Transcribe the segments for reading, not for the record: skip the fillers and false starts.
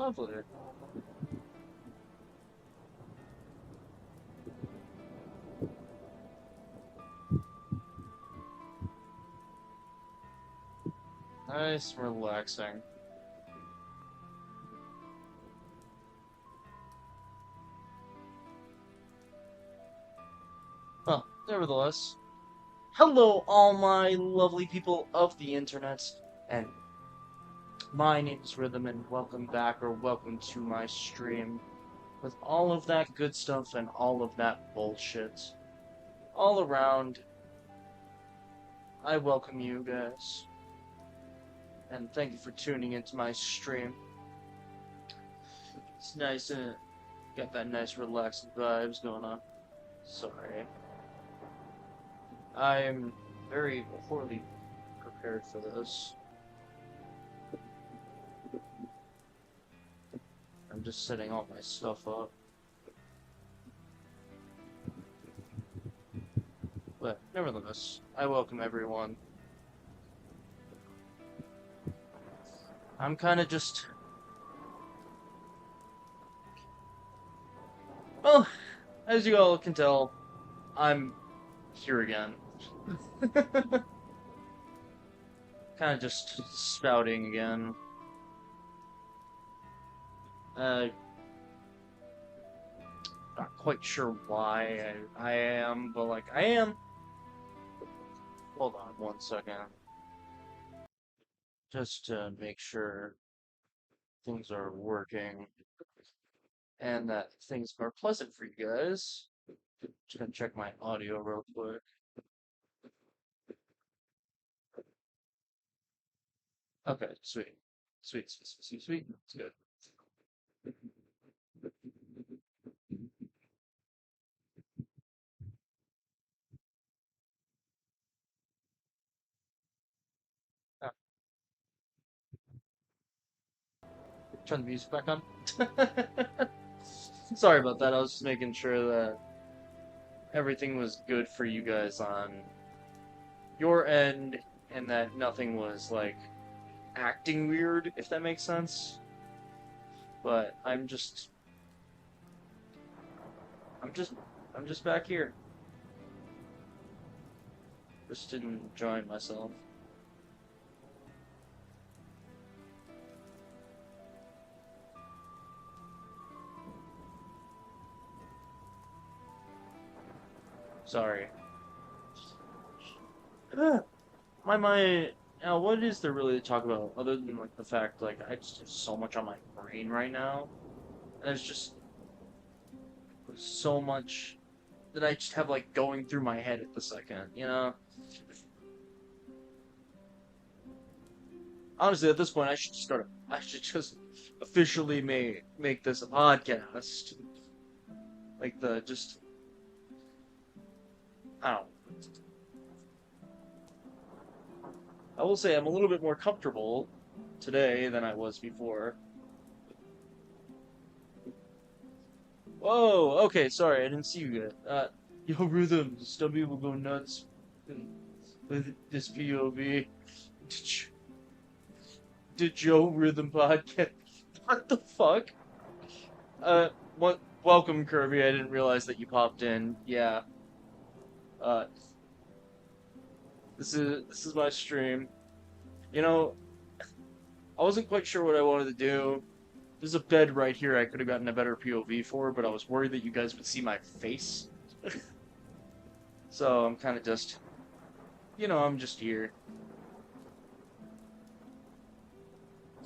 lovely. Nice, relaxing. Well, nevertheless, hello all my lovely people of the internet, and my name is Rhythm, and welcome back, or welcome to my stream, with all of that good stuff and all of that bullshit. All around, I welcome you guys, and thank you for tuning into my stream. It's nice, got that nice relaxing vibes going on. Sorry. I'm very poorly prepared for this. I'm just setting all my stuff up. But nevertheless, I welcome everyone. I'm kind of just... Well, as you all can tell, I'm here again. Kind of just spouting again. Not quite sure why I am, but like, I am. Hold on one second. Just to make sure things are working and that things are pleasant for you guys. Just gonna check my audio real quick. Okay, sweet. Sweet, sweet, sweet, sweet, sweet. It's good. Ah, turn the music back on. Sorry about that. I was just making sure that everything was good for you guys on your end and that nothing was like acting weird, if that makes sense. But I'm just I'm just back here. Just enjoying myself. Sorry. My now what is there really to talk about other than like the fact like I just have so much on my brain right now. And there's just so much that I just have like going through my head at the second, you know? Honestly, at this point I should just officially make this a podcast. Like the just I don't know. I will say I'm a little bit more comfortable today than I was before. Whoa, okay, sorry, I didn't see you yet. Yo, Rhythm, Stubby will go nuts with this POV. Did Joe Rhythm podcast? What the fuck? What? Welcome, Kirby. I didn't realize that you popped in. Yeah. Uh, this is my stream. You know, I wasn't quite sure what I wanted to do. There's a bed right here I could have gotten a better POV for, but I was worried that you guys would see my face. So I'm kind of just, I'm just here.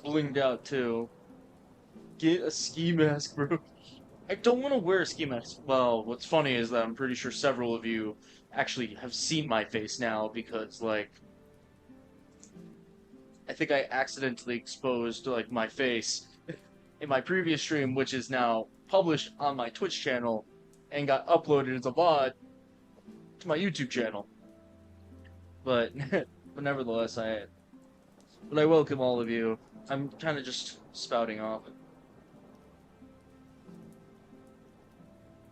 Blinged out too. Get a ski mask, bro. I don't want to wear a ski mask. Well, what's funny is that I'm pretty sure several of you actually have seen my face now because, like, I think I accidentally exposed, like, my face in my previous stream, which is now published on my Twitch channel and got uploaded as a VOD to my YouTube channel. But, but nevertheless, but I welcome all of you. I'm kind of just spouting off.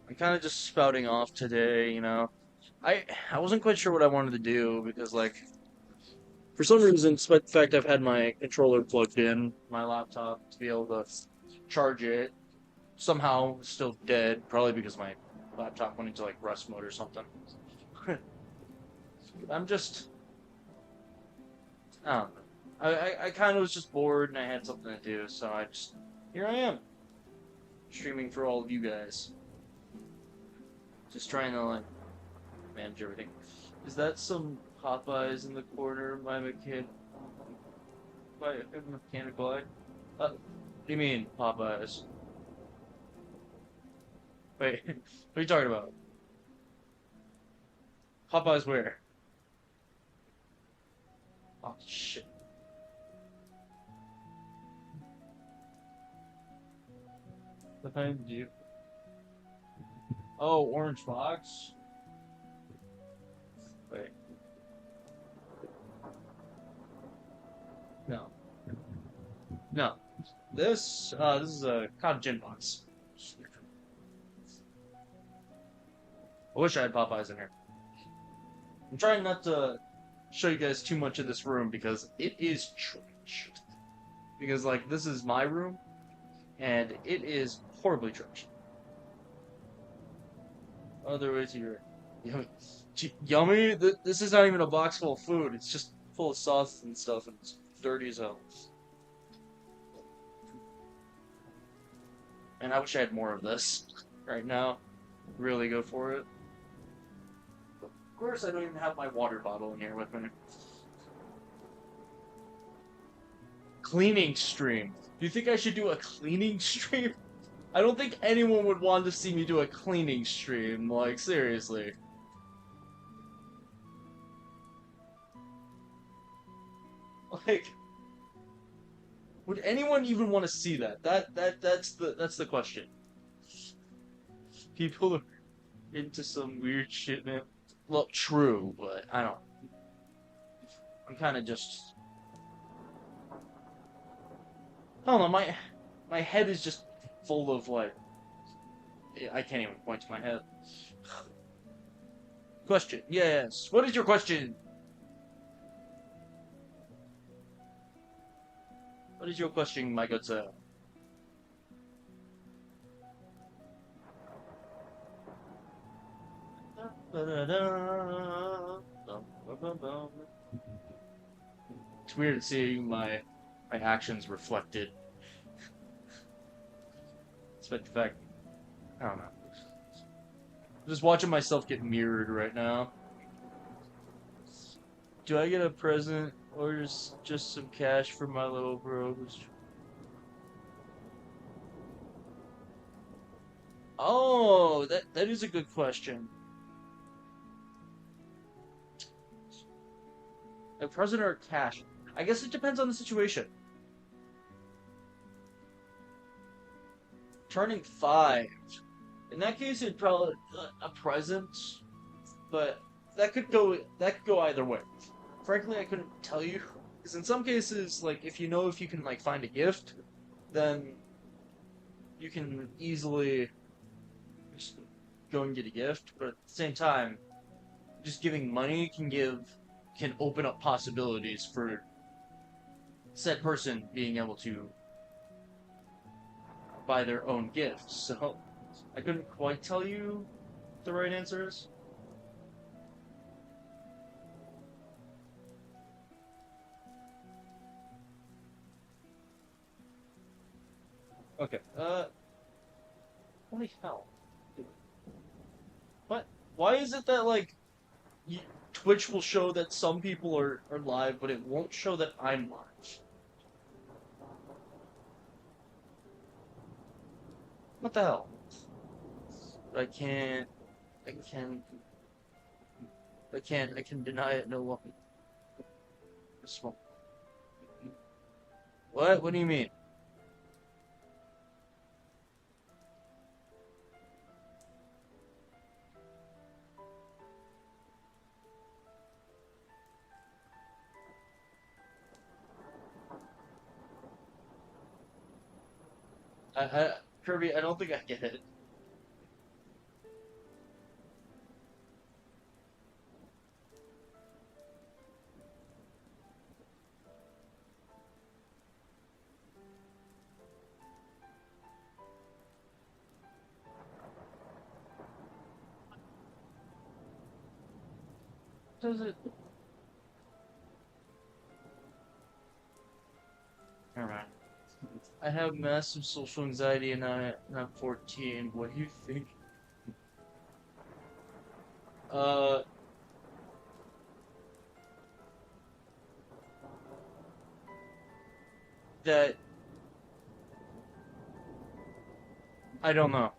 I'm kind of just spouting off today, you know. I wasn't quite sure what I wanted to do because like for some reason, despite the fact I've had my controller plugged in my laptop to be able to charge it. Somehow still dead, probably because my laptop went into like rest mode or something. I'm just, I don't know. I kind of was just bored and I had something to do, so here I am, streaming for all of you guys. Just trying to like manage everything. Is that some Popeyes in the corner? My mechanical eye? What do you mean Popeyes? Wait, what are you talking about? Popeyes where? Oh shit. Behind you. Oh, orange box? Wait. No. No. This is a cotton gin box. I wish I had Popeyes in here. I'm trying not to show you guys too much of this room because it is trash. Because, like, this is my room, and it is horribly trash. Other way to your yummy. Yummy? This is not even a box full of food. It's just full of sauce and stuff, and it's dirty as hell. And I wish I had more of this right now. Really go for it. Of course, I don't even have my water bottle in here with me. Cleaning stream. Do you think I should do a cleaning stream? I don't think anyone would want to see me do a cleaning stream. Like, seriously. Like, would anyone even want to see that? That's the question. People are into some weird shit, man. Well, true, but I don't. I'm kind of just. I don't know. My head is just full of like. I can't even point to my head. Question. Yes. What is your question? What is your question, my good sir? It's weird seeing my actions reflected. Despite the fact, I don't know. I'm just watching myself get mirrored right now. Do I get a present or just some cash for my little bros? Oh, that is a good question. A present or cash? I guess it depends on the situation. Turning 5. In that case, it'd probably a present, but that could go either way. Frankly, I couldn't tell you because in some cases, like if you can like find a gift, then you can easily just go and get a gift. But at the same time, just giving money can open up possibilities for said person being able to buy their own gifts. So I couldn't quite tell you the right answer is. Okay. Holy hell. What? Why is it that like y Twitch will show that some people are live, but it won't show that I'm live? What the hell? I can't. I can. I can't. I can deny it no longer. What? What do you mean? Kirby, I don't think I get it. does it? Alright. I have massive social anxiety and I'm 14. What do you think? Uh, that I don't know.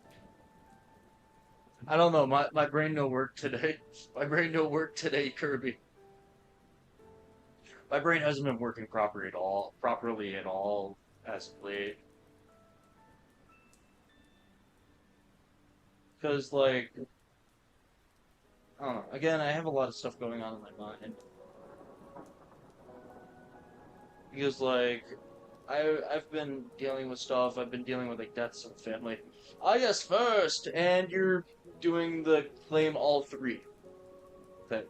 I don't know. My brain no work today. My brain no work today, Kirby. My brain hasn't been working properly at all as of late. Because like I don't know. Again, I have a lot of stuff going on in my mind. Because like I've been dealing with stuff. I've been dealing with like deaths in the family. I guess first, and you're doing the claim all three thing.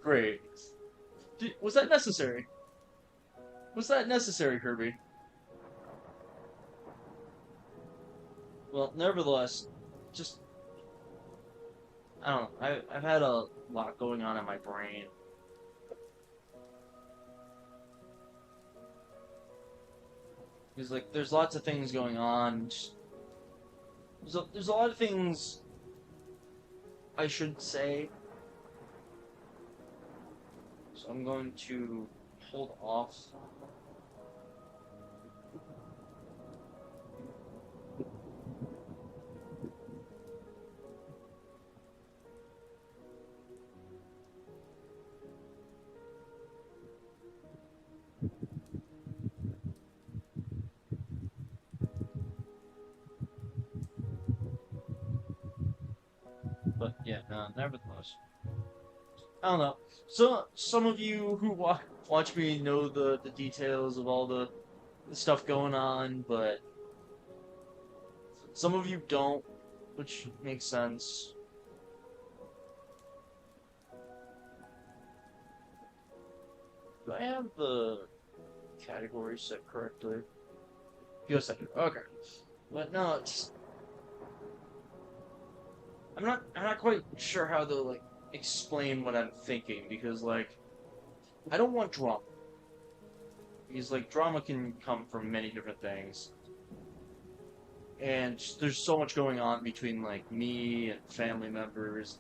Great. Was that necessary? Was that necessary, Kirby? Well, nevertheless, just I don't know. I've had a lot going on in my brain. Because like there's lots of things going on. There's a lot of things I should say. So I'm going to hold off. But yeah, no, nevertheless. I don't know. So some of you who watch me know the details of all the stuff going on, but some of you don't, which makes sense. Do I have the category set correctly? Yes, I do. Okay. But no, it's I'm not quite sure how to like explain what I'm thinking because like I don't want drama. Because like drama can come from many different things. And there's so much going on between like me and family members,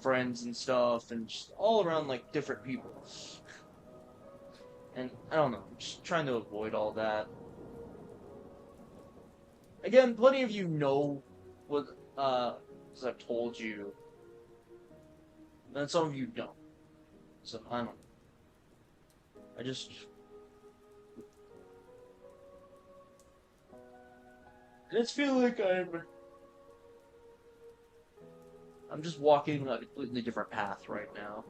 friends and stuff, and just all around like different people. And I don't know, I'm just trying to avoid all that. Again, plenty of you know what as I've told you, and some of you don't. So I don't know. I just feel like I'm just walking a completely different path right now.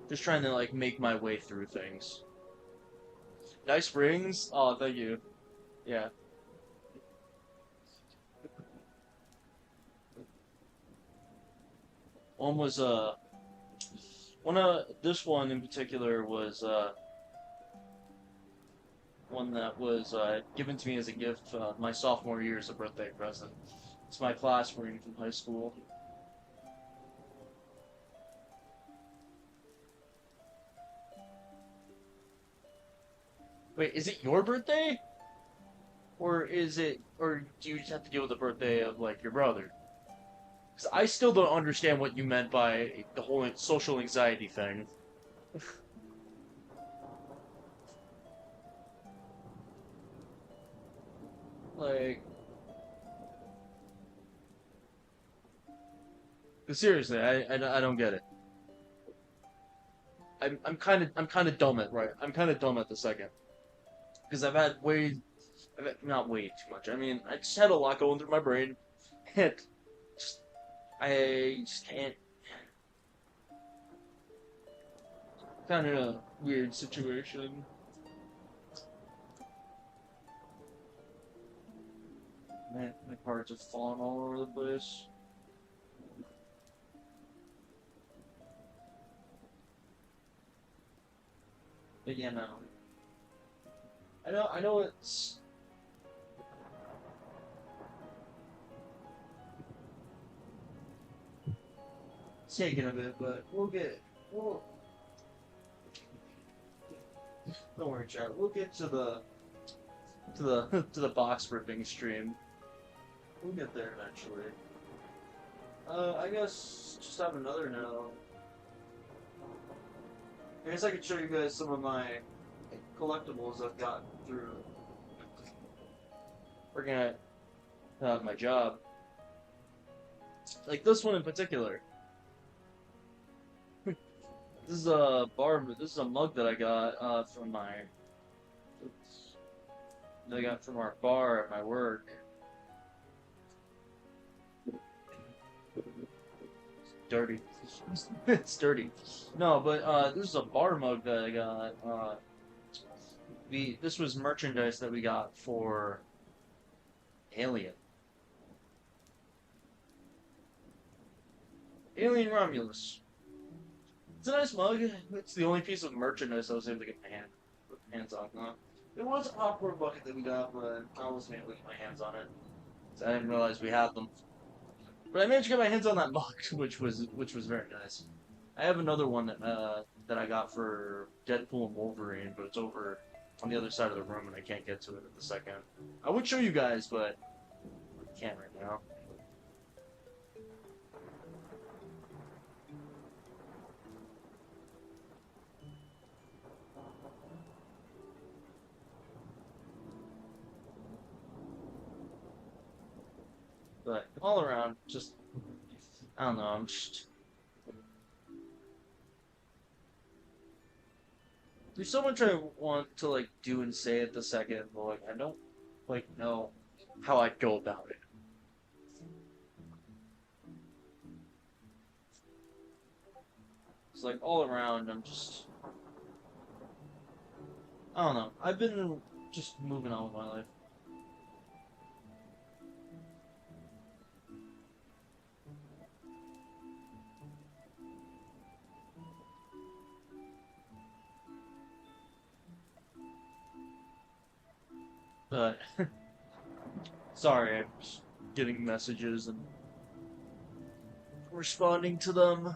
Just trying to like make my way through things. Nice rings. Oh, thank you. Yeah. One was one this one in particular was one that was given to me as a gift my sophomore year as a birthday present. It's my class ring from high school. Wait, is it your birthday? Or do you just have to deal with the birthday of like your brother? Because I still don't understand what you meant by the whole social anxiety thing. Like, 'cause seriously, I don't get it. I'm kind of dumb at right. I'm kind of dumb at the second because I've had, not way too much. I mean, I just had a lot going through my brain, and just I just can't. Kind of a weird situation. Man, my cards are falling all over the place. But yeah, no. I know it's It's taking a bit, but we'll don't worry, chat. We'll get to the to the box ripping stream. We'll get there eventually. I guess just have another note. I guess I could show you guys some of my collectibles I've gotten through working at my job. Like this one in particular. This is a This is a mug that I got from from our bar at my work. Dirty. It's dirty. No, but this is a bar mug that I got. This was merchandise that we got for Alien. Alien Romulus. It's a nice mug. It's the only piece of merchandise I was able to get my hands on. It was a popcorn bucket that we got, but I wasn't able to get my hands on it. So I didn't realize we had them. But I managed to get my hands on that mug, which was very nice. I have another one that I got for Deadpool and Wolverine, but it's over on the other side of the room, and I can't get to it at the second. I would show you guys, but I can't right now. But all around, just I don't know. I'm just there's so much I want to like do and say at the second, but like I don't like know how I'd go about it. It's like all around, I don't know. I've been just moving on with my life. But sorry, I'm just getting messages and responding to them.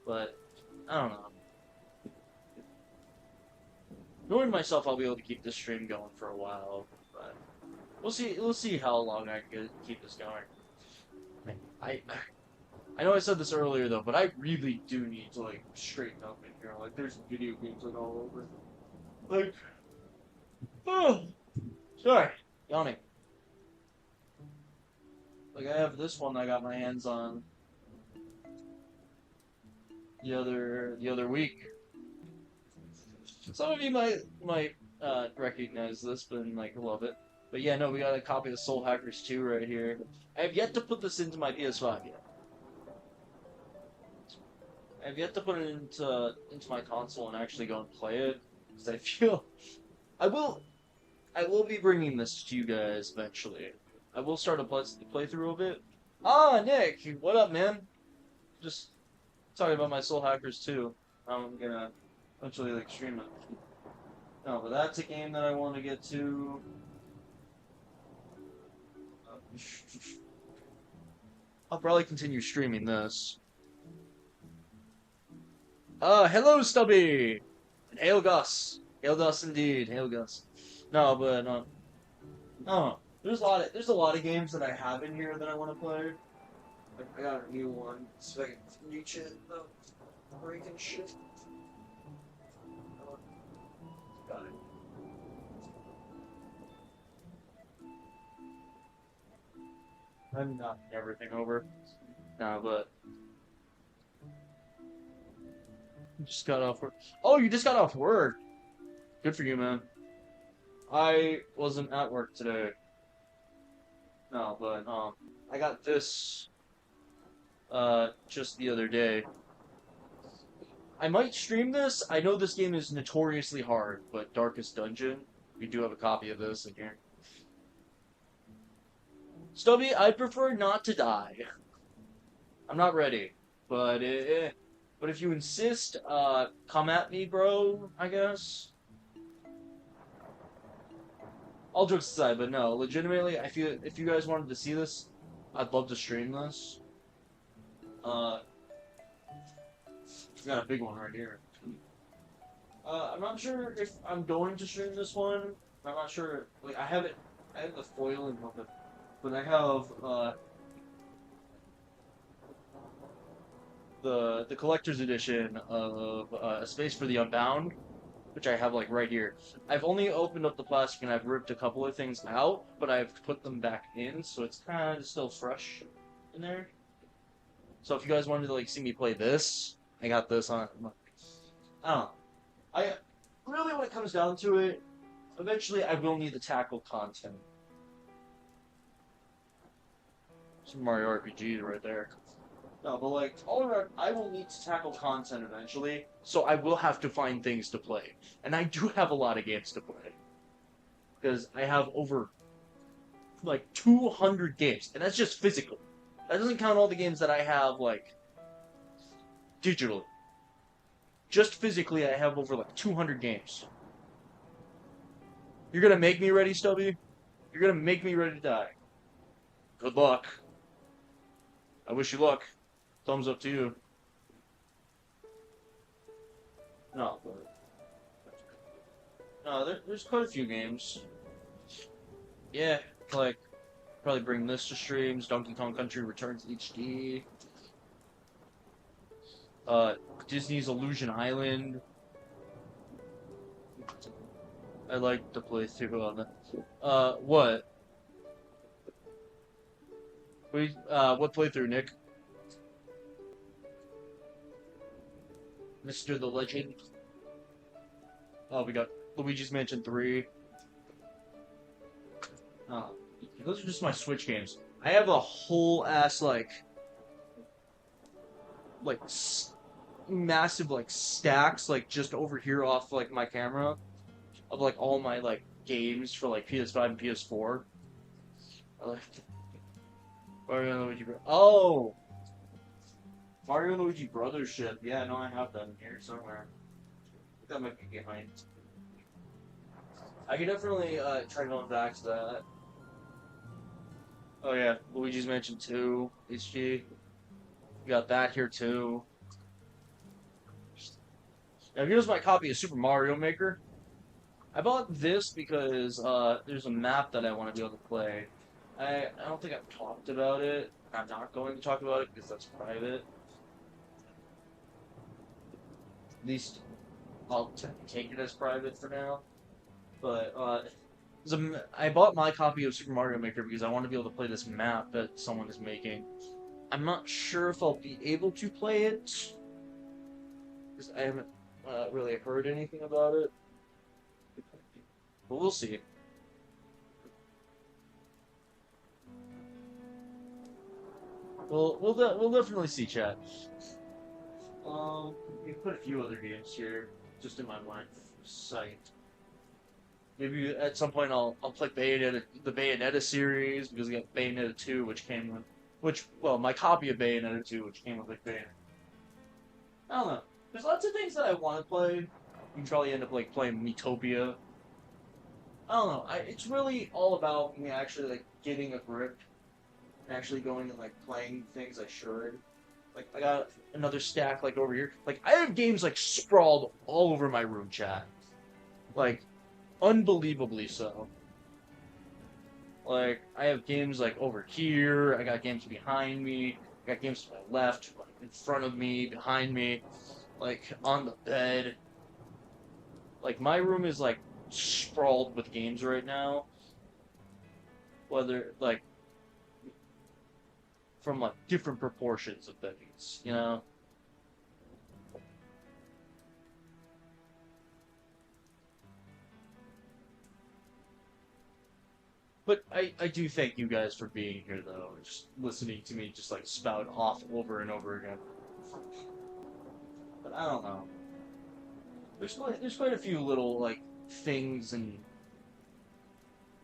But I don't know. Knowing myself, I'll be able to keep this stream going for a while. But we'll see. We'll see how long I can keep this going. I know I said this earlier though, but I really do need to like straighten up in here. Like there's video games like all over. Like, oh, sorry, yawning. Like I have this one I got my hands on the other week. Some of you might recognize this, but like love it. But yeah, no, we got a copy of Soul Hackers 2 right here. I have yet to put this into my PS5 yet. I have yet to put it into my console and actually go and play it, because I feel I will be bringing this to you guys eventually. I will start a playthrough of it. Ah, Nick, what up, man? Just talking about my Soul Hackers 2. I'm gonna eventually like stream it. No, but that's a game that I want to get to. I'll probably continue streaming this. Hello, Stubby! Hail Gus. Hail Gus indeed. Hail Gus. No, but, no. There's a lot of games that I have in here that I want to play. Like, I got a new one, so I can reach it, breaking shit. Got it. I'm knocking everything over. No, but just got off work. Oh, you just got off work. Good for you, man. I wasn't at work today. No, but I got this just the other day. I might stream this. I know this game is notoriously hard, but Darkest Dungeon. We do have a copy of this in here. Stubby, I prefer not to die. I'm not ready, but but if you insist, come at me, bro. I guess. All jokes aside, but no, legitimately, I feel if you guys wanted to see this, I'd love to stream this. I've got a big one right here. I'm not sure if I'm going to stream this one. I'm not sure. Like, I have the foil and all, but I have the collector's edition of A Space for the Unbound, which I have like right here. I've only opened up the plastic and I've ripped a couple of things out, but I've put them back in, so it's kind of still fresh in there. So if you guys wanted to like see me play this, I got this on. I don't know. I really, when it comes down to it, eventually I will need the tackle content. Some Mario RPG right there. No, but like all around, I will need to tackle content eventually, so I will have to find things to play, and I do have a lot of games to play because I have over like 200 games, and that's just physical. That doesn't count all the games that I have like digitally. Just physically, I have over like 200 games. You're gonna make me ready, Stubby? You're gonna make me ready to die. Good luck. I wish you luck. Thumbs up to you. No, but... No, there's quite a few games. Yeah, like, probably bring this to streams. Donkey Kong Country Returns HD. Disney's Illusion Island. I like to play through on that. What? What playthrough, Nick? Mr. the Legend. Oh, we got Luigi's Mansion 3. Those are just my Switch games. I have a whole ass like massive like stacks like just over here off like my camera of like all my like games for like PS5 and PS4. I like Mario and Luigi. Oh, Mario and Luigi Brothers ship. Yeah, no, I have that in here somewhere. That might be behind. I can definitely try going back to that. Oh yeah, Luigi's Mansion 2 HD. We got that here too. Now here's my copy of Super Mario Maker. I bought this because there's a map that I want to be able to play. I don't think I've talked about it. I'm not going to talk about it because that's private. At least I'll take it as private for now. But I bought my copy of Super Mario Maker because I want to be able to play this map that someone is making. I'm not sure if I'll be able to play it because I haven't really heard anything about it. But we'll see. We'll definitely see, chat. We put a few other games here, just in my line of sight. Maybe at some point I'll play Bayonetta, the Bayonetta series because we got Bayonetta 2, well, my copy of Bayonetta 2, which came with like Bayonetta. I don't know. There's lots of things that I want to play. You can probably end up like playing Miitopia. I don't know. It's really all about me actually like getting a grip and actually going and like playing things I should. Like I got another stack like over here. Like I have games like sprawled all over my room, chat. Like unbelievably so. Like I have games like over here. I got games behind me. I got games to my left, like, in front of me, behind me, like on the bed. Like my room is like sprawled with games right now. Whether like from like different proportions of things, you know? But I do thank you guys for being here though, just listening to me just like spout off over and over again. But I don't know. There's quite a few little like things and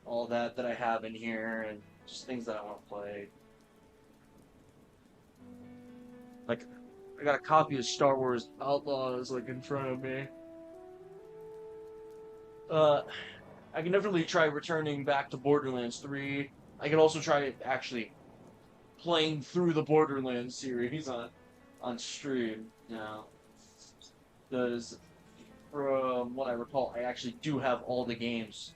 all that I have in here and just things that I want to play. Like I got a copy of Star Wars Outlaws like in front of me. I can definitely try returning back to Borderlands 3. I can also try actually playing through the Borderlands series on stream now. Because from what I recall, I actually do have all the games.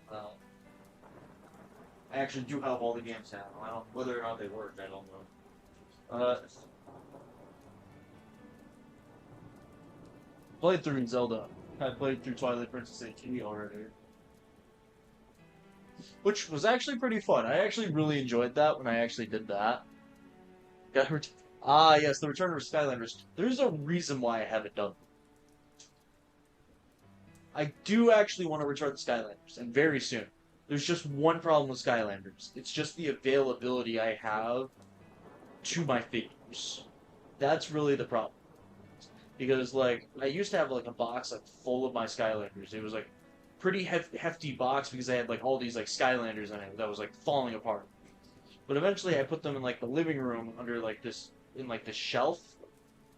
I actually do have all the games now. I don't whether or not they work. I don't know. Played through Zelda. I played through Twilight Princess HD already, which was actually pretty fun. I actually really enjoyed that when I actually did that. Ah, yes, the Return of Skylanders. There's a reason why I haven't done. I do actually want to return the Skylanders, and very soon. There's just one problem with Skylanders. It's just the availability I have to my figures. That's really the problem. Because like I used to have like a box like full of my Skylanders. It was like pretty hefty box because I had like all these like Skylanders in it that was like falling apart. But eventually I put them in like the living room under like this in like the shelf,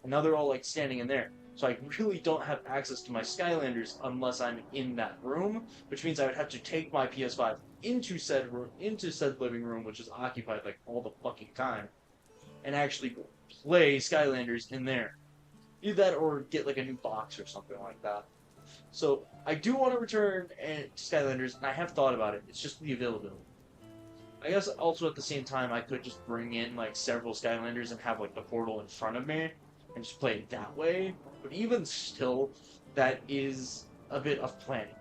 and now they're all like standing in there. So I really don't have access to my Skylanders unless I'm in that room, which means I would have to take my PS5 into said living room, which is occupied like all the fucking time, and actually play Skylanders in there. Either that or get like a new box or something like that. So I do want to return Skylanders, and I have thought about it. It's just the availability. I guess also at the same time I could just bring in like several Skylanders and have like the portal in front of me and just play it that way. But even still, that is a bit of planning.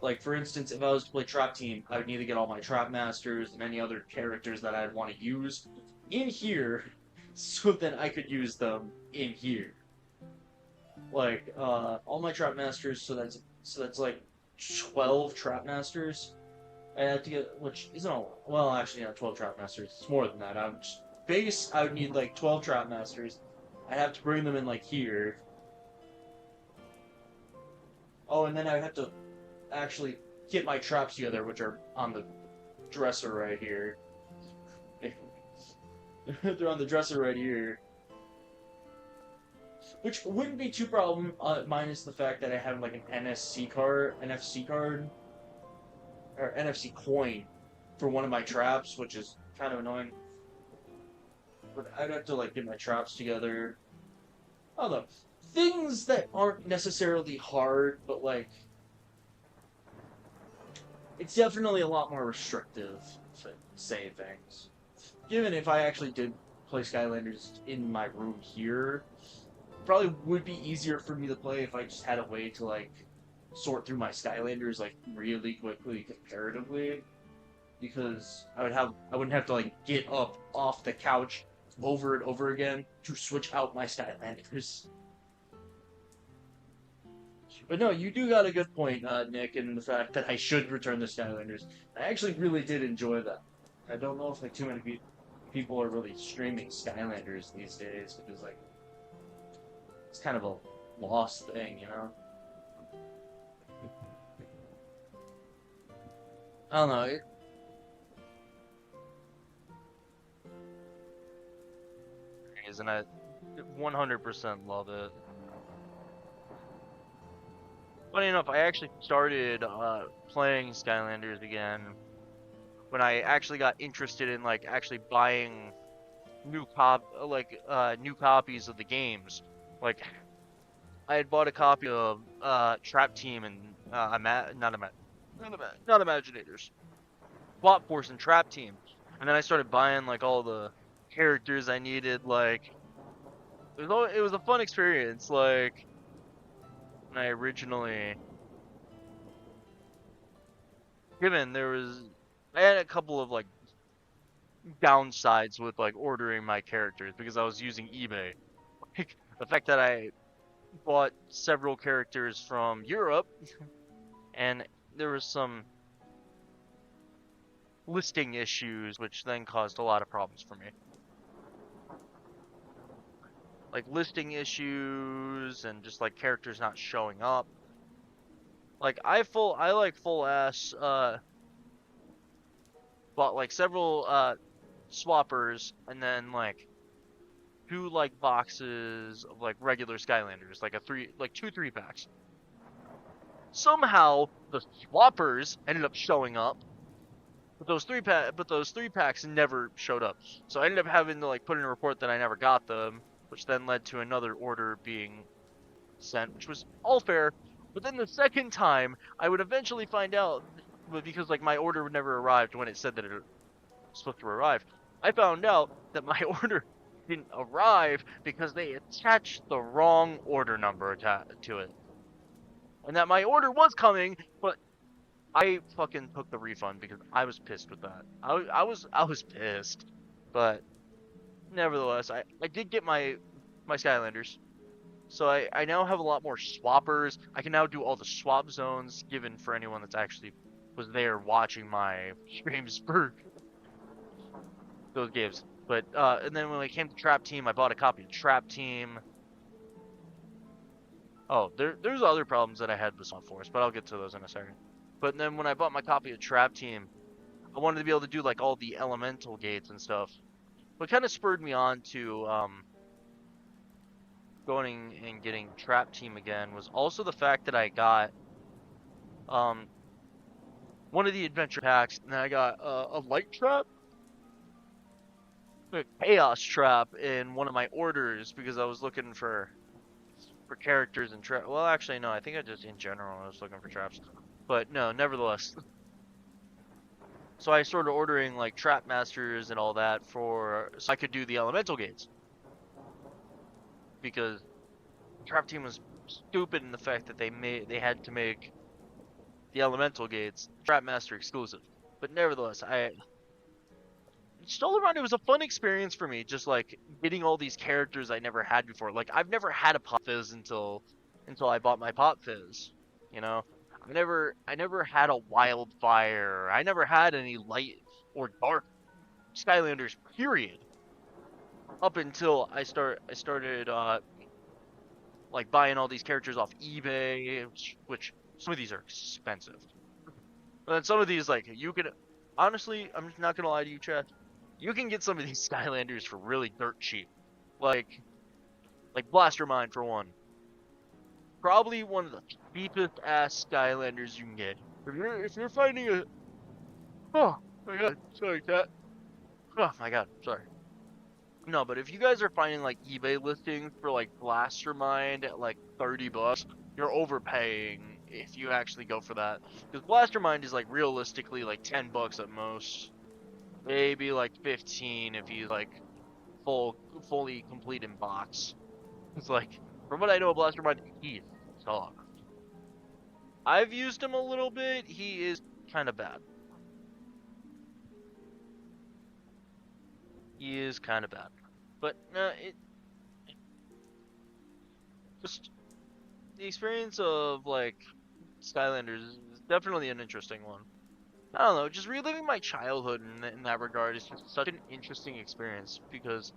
Like for instance, if I was to play Trap Team, I would need to get all my Trap Masters and any other characters that I'd want to use in here, so that I could use them in here. Like all my Trap Masters, so that's like 12 Trap Masters. I have to get, which isn't a lot. Well, actually, not 12 Trap Masters. It's more than that. I would need like 12 Trap Masters. I'd have to bring them in like here. Oh, and then I'd have to actually get my traps together, which are on the dresser right here. They're on the dresser right here. Which wouldn't be too problem, minus the fact that I have like an NFC card, or NFC coin for one of my traps, which is kind of annoying. But I'd have to like get my traps together. I don't know. Things that aren't necessarily hard, but like it's definitely a lot more restrictive to say things. Given if I actually did play Skylanders in my room here, probably would be easier for me to play if I just had a way to like sort through my Skylanders like really quickly comparatively, because I wouldn't have to like get up off the couch over and over again to switch out my Skylanders. But no, you do got a good point, Nick, in the fact that I should return the Skylanders. I actually really did enjoy that. I don't know if like too many people are really streaming Skylanders these days because like it's kind of a lost thing, you know. I don't know. And I 100% love it. Funny enough, I actually started playing Skylanders again when I actually got interested in like actually buying new copies of the games. Like I had bought a copy of Trap Team and not Imaginators, Swap Force and Trap Team, and then I started buying like all the characters I needed. Like it was a fun experience. Like when I originally I had a couple of like downsides with like ordering my characters because I was using eBay. Like the fact that I bought several characters from Europe and there was some listing issues which then caused a lot of problems for me. Like listing issues and just like characters not showing up. Like I like full ass bought like several swappers and then like two like boxes of like regular Skylanders, like two 3-packs. Somehow the swappers ended up showing up But those three packs never showed up. So I ended up having to like put in a report that I never got them, which then led to another order being sent, which was all fair. But then the second time, I would eventually find out, because like my order never arrived when it said that it was supposed to arrive. I found out that my order didn't arrive because they attached the wrong order number to it, and that my order was coming, but I fucking took the refund because I was pissed with that. I was pissed, but nevertheless, I did get my Skylanders. So I now have a lot more swappers. I can now do all the swap zones given for anyone that's actually was there watching my streams for those games. But and then when it came to Trap Team, I bought a copy of Trap Team. Oh, there's other problems that I had with Swap Force, but I'll get to those in a second. But then when I bought my copy of Trap Team, I wanted to be able to do like all the elemental gates and stuff. What kind of spurred me on to going and getting Trap Team again was also the fact that I got um one of the adventure packs, and then I got a light trap, a chaos trap in one of my orders because I was looking for characters and trap. Well, actually, no, I think I just in general I was looking for traps, but no, nevertheless. So I started ordering like trap masters and all that for so I could do the elemental gates because Trap Team was stupid in the fact that they had to make the elemental gates trap master exclusive. But nevertheless, I all around it was a fun experience for me, just like getting all these characters I never had before. Like I've never had a Pop Fizz until I bought my Pop Fizz. You know, I never had a Wildfire. I never had any light or dark Skylanders. Period. Up until I started like buying all these characters off eBay, which some of these are expensive. But then some of these like you could honestly, I'm not gonna lie to you, Chad. You can get some of these Skylanders for really dirt cheap. Like Blastermind for one. Probably one of the cheapest ass Skylanders you can get. If you're finding a oh my god, sorry cat. Oh my god, sorry. No, but if you guys are finding like eBay listings for like Blastermind at like $30, you're overpaying if you actually go for that. Because Blastermind is like realistically like $10 at most. Maybe like 15 if you like fully complete in box. It's like from what I know of Blastermind, he's dog. I've used him a little bit. He is kind of bad. He is kind of bad. But it just the experience of like Skylanders is definitely an interesting one. I don't know, just reliving my childhood in that regard is just such an interesting experience because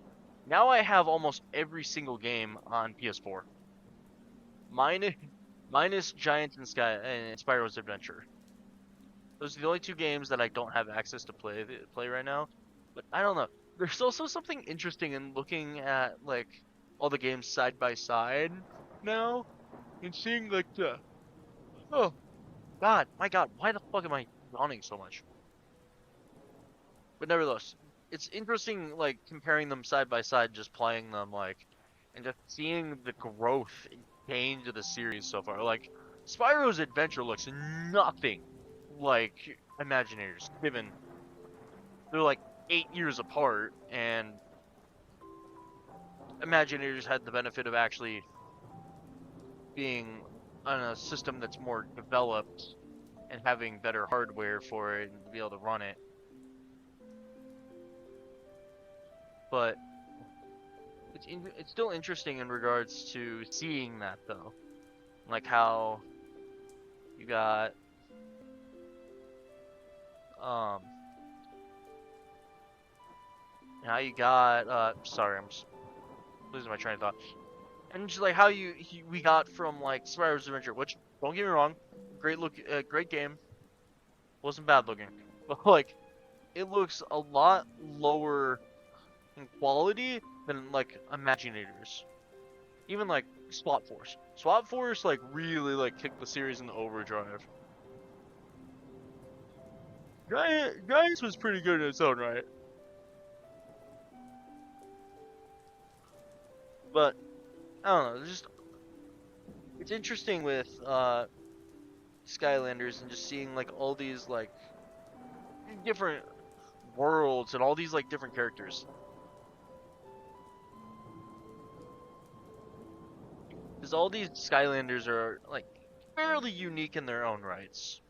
now I have almost every single game on PS4. Minus, minus Giants and Spyro's Adventure. Those are the only two games that I don't have access to play right now. But I don't know. There's also something interesting in looking at like all the games side by side now and seeing like the oh God, my God, why the fuck am I yawning so much? But nevertheless, it's interesting like comparing them side by side, just playing them like, and just seeing the growth and change of the series so far. Like Spyro's Adventure looks nothing like Imagineers, given they're like 8 years apart, and Imagineers had the benefit of actually being on a system that's more developed and having better hardware for it and to be able to run it. But it's still interesting in regards to seeing that though, like how you got sorry, I'm just losing my train of thought. And just like how we got from like Spyro's Adventure, which don't get me wrong, great game, wasn't bad looking, but like it looks a lot lower in quality than like Imaginators. Even like Swap Force. Swap Force like really like kicked the series into overdrive. Giants was pretty good in its own right. But I don't know, it's interesting with Skylanders and just seeing like all these like different worlds and all these like different characters. Because all these Skylanders are like fairly unique in their own rights.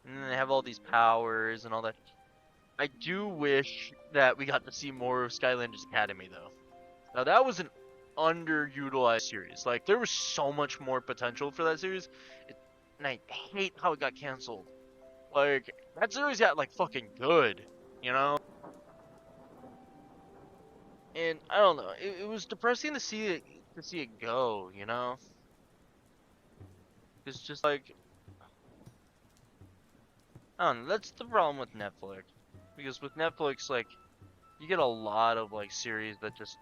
And then they have all these powers and all that. I do wish that we got to see more of Skylanders Academy though. Now that was an underutilized series. Like there was so much more potential for that series. And I hate how it got canceled. Like that series got like fucking good, you know? And I don't know, it was depressing to see it go, you know? It's just like I don't know, that's the problem with Netflix. Because with Netflix, like, you get a lot of like series that just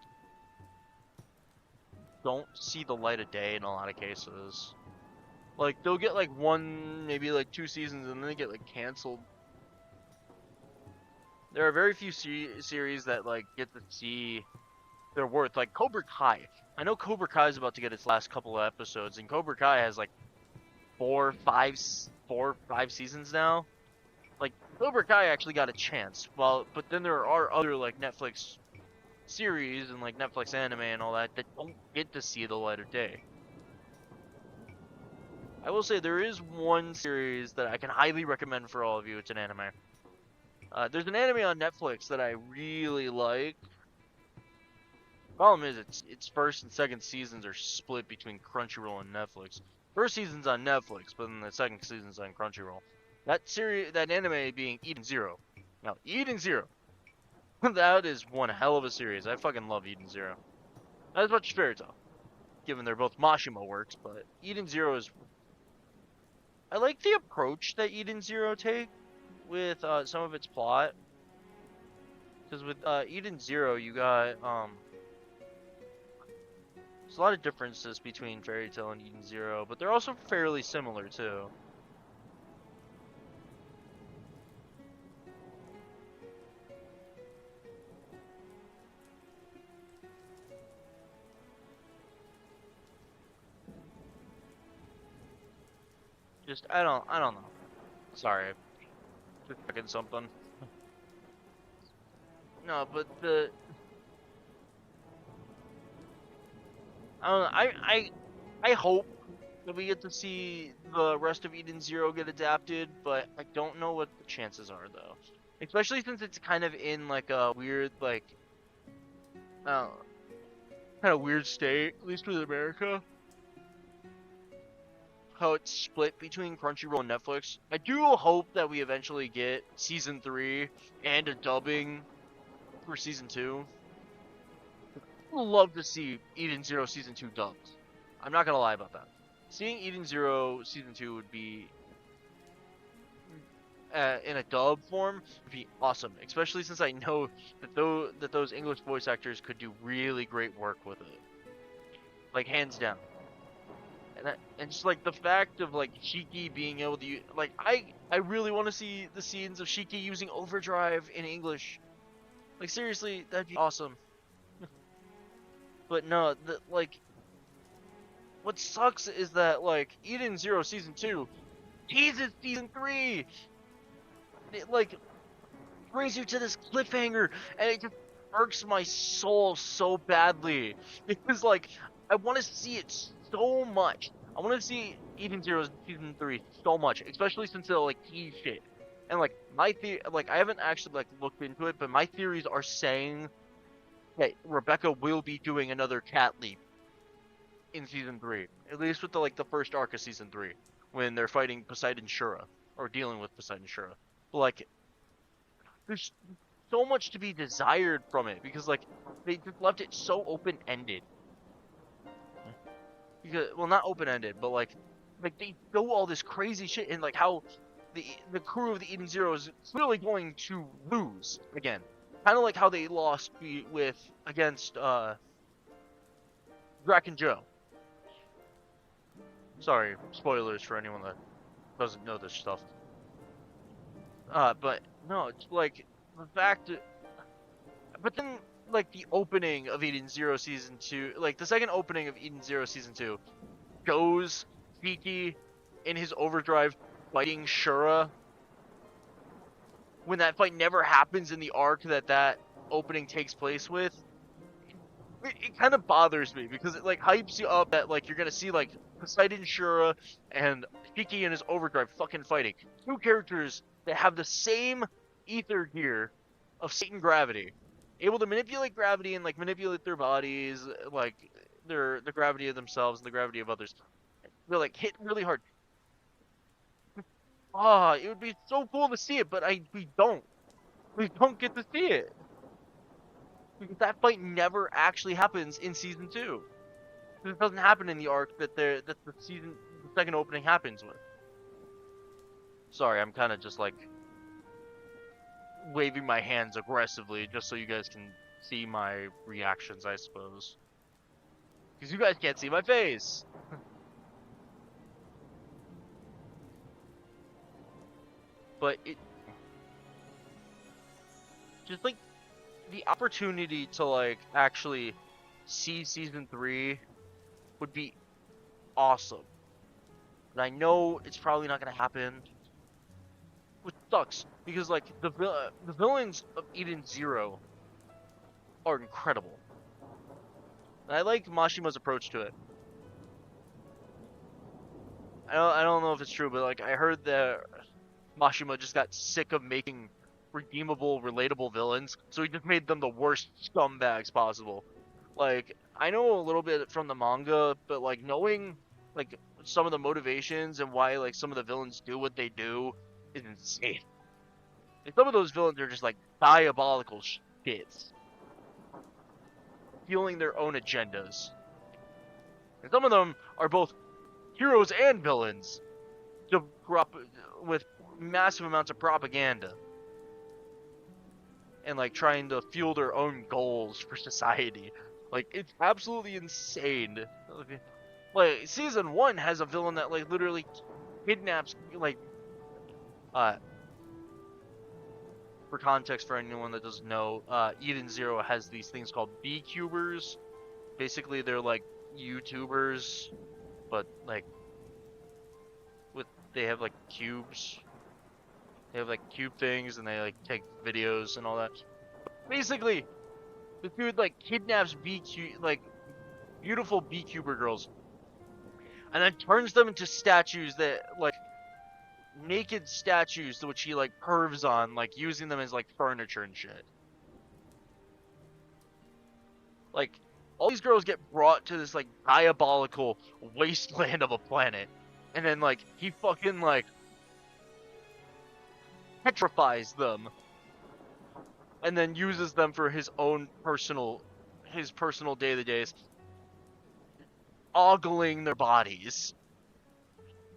don't see the light of day in a lot of cases. Like they'll get like one, maybe like 2 seasons, and then they get like canceled. There are very few series that like get to see their worth. Like Cobra Kai. I know Cobra Kai is about to get its last couple of episodes, and Cobra Kai has like 4 or 5 seasons now. Like Cobra Kai actually got a chance. Well, but then there are other like Netflix series and like Netflix anime and all that don't get to see the light of day. I will say there is one series that I can highly recommend for all of you. It's an anime. There's an anime on Netflix that I really like. Problem is, its first and second seasons are split between Crunchyroll and Netflix. First season's on Netflix, but then the second season's on Crunchyroll. That anime being Eden Zero. Now, Eden Zero, that is one hell of a series. I fucking love Eden Zero. Not as much as Fairy Tail, given they're both Mashima works, but Eden Zero is. I like the approach that Eden Zero take with some of its plot. Because with Eden Zero, you got there's a lot of differences between Fairy Tail and Eden Zero, but they're also fairly similar too. Just I don't know. Sorry, just checking something. No, but I don't know. I hope that we get to see the rest of Eden Zero get adapted, but I don't know what the chances are though. Especially since it's kind of in like a weird like kind of weird state, at least with America. How it's split between Crunchyroll and Netflix. I do hope that we eventually get season 3 and a dubbing for season 2. I would love to see Eden Zero season 2 dubbed. I'm not gonna lie about that. Seeing Eden Zero season 2 would be in a dub form would be awesome, especially since I know that those English voice actors could do really great work with it, like hands down. And just like the fact of like Shiki being able to like I really want to see the scenes of Shiki using overdrive in English. Like seriously, that'd be awesome. But no, like what sucks is that like Eden Zero season 2 teases season 3. It like brings you to this cliffhanger, and it just irks my soul so badly because like I want to see it so much. I want to see Eden Zero season 3 so much, especially since they'll like tease shit. And like my like I haven't actually like looked into it, but my theories are saying that Rebecca will be doing another cat leap in season 3, at least with the like the first arc of season 3, when they're fighting Poseidon Shura or dealing with Poseidon Shura. But like, there's so much to be desired from it because like they just left it so open ended. Because well, not open ended, but like they do all this crazy shit and like how the crew of the Eden Zero is clearly going to lose again. Kind of like how they lost against Drac and Joe. Sorry, spoilers for anyone that doesn't know this stuff. But no, it's like the fact. But then, like the opening of Eden Zero season two, like the second opening of Eden Zero season two, shows Shiki in his overdrive fighting Shura when that fight never happens in the arc that opening takes place with. It kind of bothers me because it like hypes you up that like you're gonna see like Poseidon Shura and Shiki in his overdrive fucking fighting. Two characters that have the same ether gear of Satan gravity, able to manipulate gravity and like manipulate their bodies, like the gravity of themselves and the gravity of others. They're like hit really hard. Ah, it would be so cool to see it, but we don't get to see it because that fight never actually happens in season two. It doesn't happen in the arc that the second opening happens with. Sorry, I'm kind of just like waving my hands aggressively just so you guys can see my reactions, I suppose. Because you guys can't see my face. But it just like the opportunity to like actually see season 3 would be awesome. And I know it's probably not gonna happen, which sucks because like the villains of Eden Zero are incredible. And I like Mashima's approach to it. I don't know if it's true, but like I heard that Mashima just got sick of making redeemable, relatable villains, so he just made them the worst scumbags possible. Like I know a little bit from the manga, but like knowing like some of the motivations and why like some of the villains do what they do is insane. And some of those villains are just like diabolical shits, fueling their own agendas. And some of them are both heroes and villains with massive amounts of propaganda and like trying to fuel their own goals for society. Like it's absolutely insane. Like season 1 has a villain that like literally kidnaps like for context for anyone that doesn't know, Eden Zero has these things called B-Cubers. Basically they're like YouTubers, but like they have like cubes. They have like cube things and they like take videos and all that. Basically, the dude like kidnaps beautiful B-Cuber girls and then turns them into statues that like naked statues to which he like pervs on, like using them as like furniture and shit. Like all these girls get brought to this like diabolical wasteland of a planet, and then like he fucking like petrifies them and then uses them for his own personal day-to-days, ogling their bodies.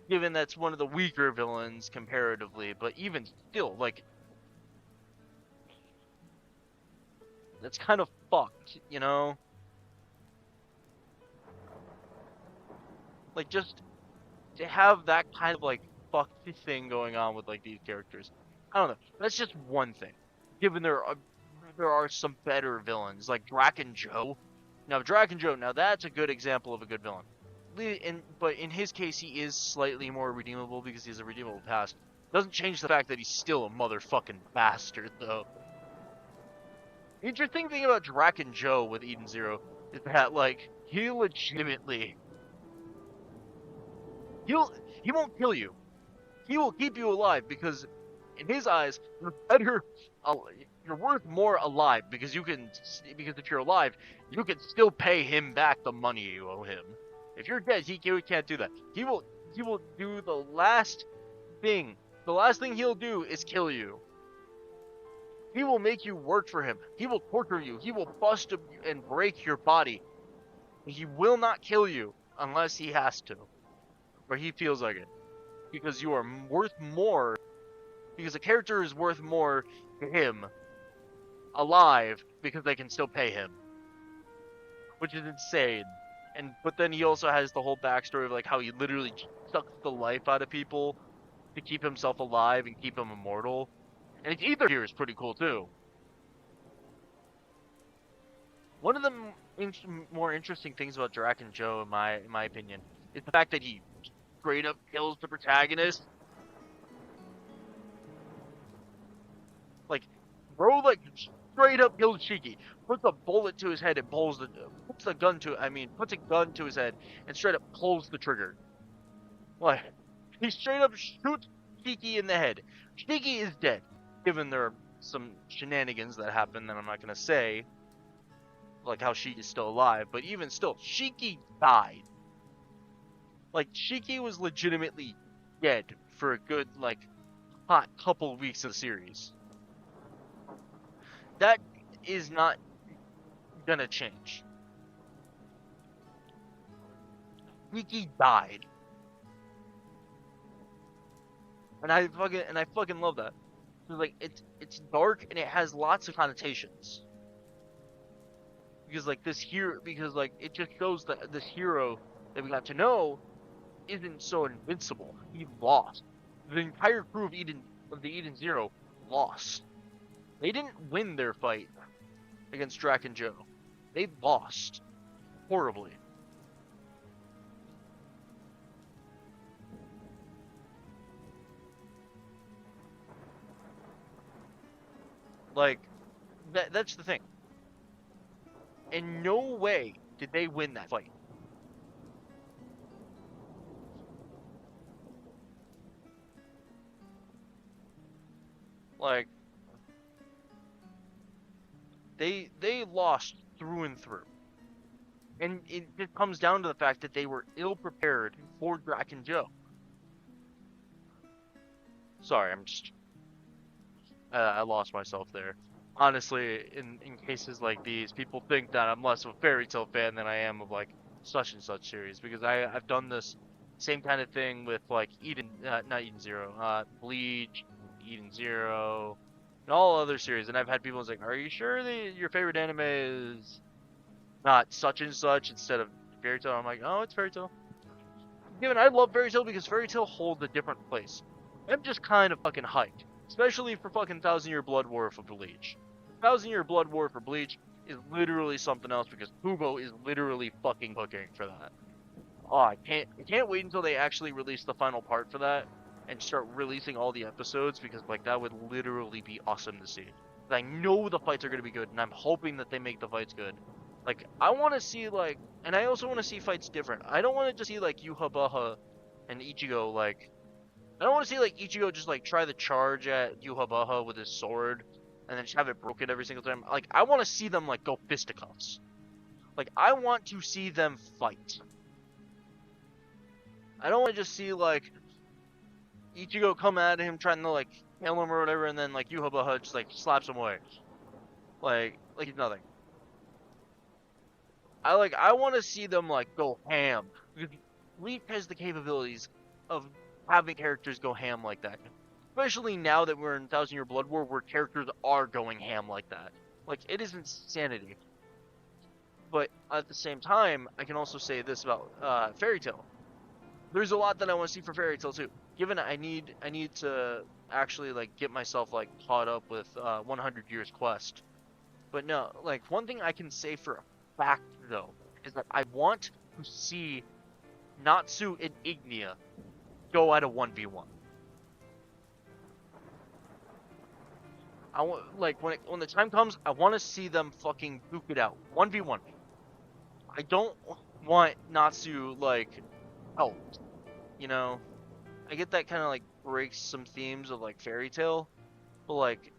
Given that's one of the weaker villains comparatively, but even still, like, that's kind of fucked, you know? Like, just to have that kind of, like, fucked thing going on with, like, these characters. I don't know. That's just one thing. Given there are some better villains, like Draken Joe. Now, Draken Joe, now that's a good example of a good villain. But in his case, he is slightly more redeemable because he has a redeemable past. Doesn't change the fact that he's still a motherfucking bastard, though. The interesting thing about Draken Joe with Eden Zero is that, like, he legitimately... He won't kill you. He will keep you alive because, in his eyes, you're worth more alive because if you're alive, you can still pay him back the money you owe him. If you're dead, he can't do that. He will do the last thing. The last thing he'll do is kill you. He will make you work for him. He will torture you. He will bust and break your body. He will not kill you unless he has to, or he feels like it, because you are worth more. Because a character is worth more to him alive because they can still pay him, which is insane. But then he also has the whole backstory of like how he literally sucks the life out of people to keep himself alive and keep him immortal. And its ether here is pretty cool too. One of the more interesting things about Draken Joe, in my opinion, is the fact that he straight up kills the protagonist. Like, bro, like straight up kills Shiki, puts a bullet to his head and puts a gun to his head and straight up pulls the trigger. Like, he straight up shoots Shiki in the head. Shiki is dead, given there are some shenanigans that happen that I'm not gonna say, like how Shiki is still alive, but even still, Shiki died. Like, Shiki was legitimately dead for a good, like, hot couple weeks of the series. That is not gonna change. Shiki died. And I fucking love that. Like, it's dark and it has lots of connotations. Because like it just shows that this hero that we got to know isn't so invincible. He lost. The entire crew of the Eden Zero lost. They didn't win their fight against Draken Joe. They lost horribly. Like, that's the thing. In no way did they win that fight. Like, they lost through and through. And it just comes down to the fact that they were ill prepared for Draken Joe. Sorry, I lost myself there. Honestly, in cases like these, people think that I'm less of a Fairy Tail fan than I am of like such and such series, because I've done this same kind of thing with like not Eden Zero, Bleach, Eden Zero, and all other series, and I've had people say, "Are you sure that your favorite anime is not such and such instead of Fairy Tail?" I'm like, "Oh, it's Fairy Tail." Given I love Fairy Tail because Fairy Tail holds a different place. I'm just kind of fucking hyped. Especially for fucking Thousand Year Blood War for Bleach. Thousand Year Blood War for Bleach is literally something else because Kubo is literally fucking cooking for that. Oh, I can't wait until they actually release the final part for that and start releasing all the episodes, because like that would literally be awesome to see. I know the fights are gonna be good, and I'm hoping that they make the fights good. Like, I want to see like, and I also want to see fights different. I don't want to just see like Yuhabaha and Ichigo like. I don't want to see like Ichigo just like try the charge at Yuhabaha with his sword and then just have it broken every single time. Like, I want to see them like go fisticuffs. Like, I want to see them fight. I don't want to just see like Ichigo come at him trying to like kill him or whatever, and then like Yuhabaha just like slaps him away. Like he's nothing. I want to see them like go ham, because Bleach has the capabilities of having characters go ham like that. Especially now that we're in Thousand Year Blood War, where characters are going ham like that. Like, it is insanity. But at the same time, I can also say this about Fairy Tail. There's a lot that I want to see for Fairy Tail too. Given I need to actually like get myself like caught up with 100 Years Quest. But no, like, one thing I can say for a fact though is that I want to see Natsu and Ignia go at a 1v1. I want, like, when the time comes, I want to see them fucking duke it out 1v1. I don't want Natsu like helped. You know, I get that kind of like breaks some themes of like Fairy Tail, but like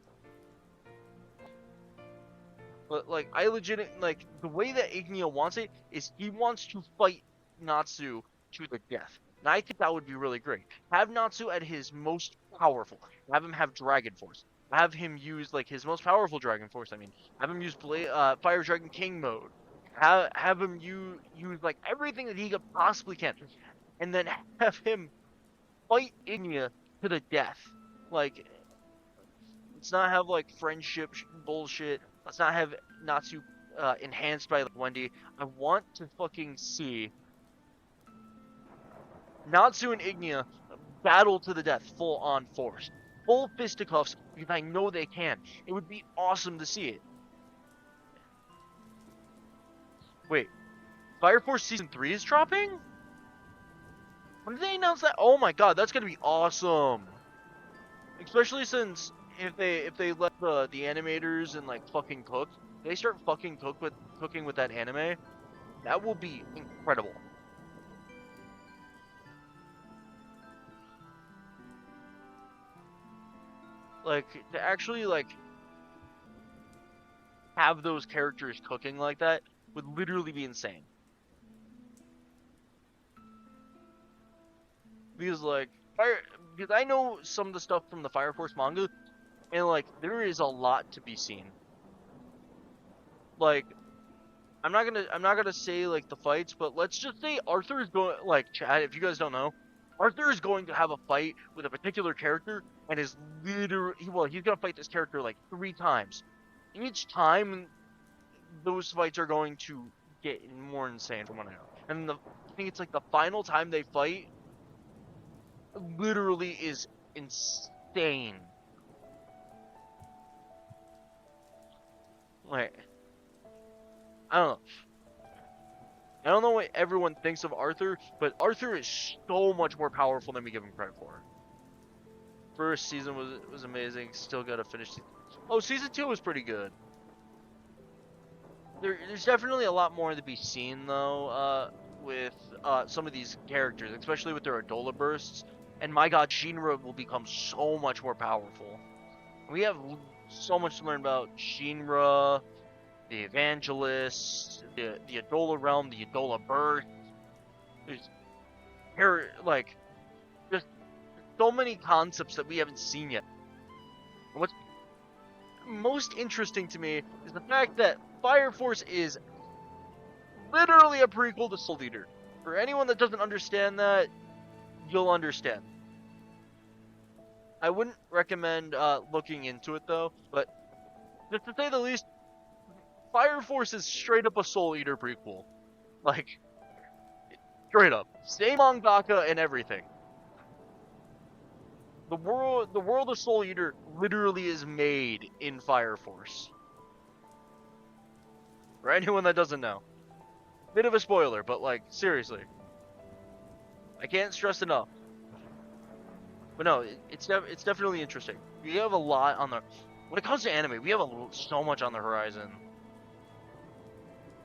I legit like the way that Ignia wants it is he wants to fight Natsu to the death. And I think that would be really great. Have Natsu at his most powerful. Have him have Dragon Force. Have him use like his most powerful Dragon Force. I mean, have him use Fire Dragon King mode. Have him use like everything that he could possibly can, and then have him fight Ignia to the death. Like, let's not have like friendship bullshit. Let's not have Natsu enhanced by like Wendy. I want to fucking see Natsu and Ignia battle to the death, full on force. full fisticuffs because I know they can. It would be awesome to see it. Wait, Fire Force Season 3 is dropping? When did they announce that? Oh my god, that's gonna be awesome. Especially since if they let the animators and like fucking cook, they start fucking cooking with that anime, that will be incredible. Like to actually like have those characters cooking like that would literally be insane. Because like because I know some of the stuff from the Fire Force manga, and like there is a lot to be seen. Like I'm not gonna say like the fights, but let's just say Arthur is going like Chad. If you guys don't know, Arthur is going to have a fight with a particular character, and is literally he's gonna fight this character like 3 times. Each time, those fights are going to get more insane from what I know. And I think it's like the final time they fight, literally is insane. Like, I don't know what everyone thinks of Arthur, but Arthur is so much more powerful than we give him credit for. First season was amazing. Still gotta finish. Oh, season 2 was pretty good. There's definitely a lot more to be seen though, with some of these characters, especially with their Adola bursts. And my god, Shinra will become so much more powerful. We have so much to learn about Shinra, the Evangelist, the Adola Realm, the Adola Burst. There's like just so many concepts that we haven't seen yet. And what's most interesting to me is the fact that Fire Force is literally a prequel to Soul Eater. For anyone that doesn't understand that, you'll understand. I wouldn't recommend looking into it though, but just to say the least, Fire Force is straight up a Soul Eater prequel. Like, straight up. Same mangaka and everything. The world of Soul Eater literally is made in Fire Force. For anyone that doesn't know. Bit of a spoiler, but like, seriously. I can't stress enough. But no, it's definitely interesting. We have a lot on the... When it comes to anime, we have so much on the horizon.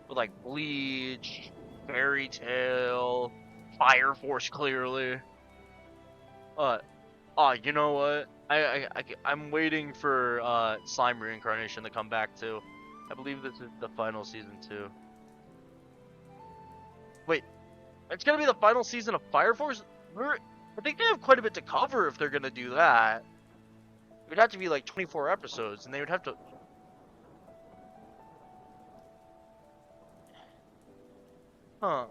With like Bleach, Fairy Tail, Fire Force clearly. You know what? I'm waiting for Slime Reincarnation to come back too. I believe this is the final season too. Wait, it's gonna be the final season of Fire Force? I think they have quite a bit to cover if they're gonna do that. It would have to be like 24 episodes, and they would have to... Huh.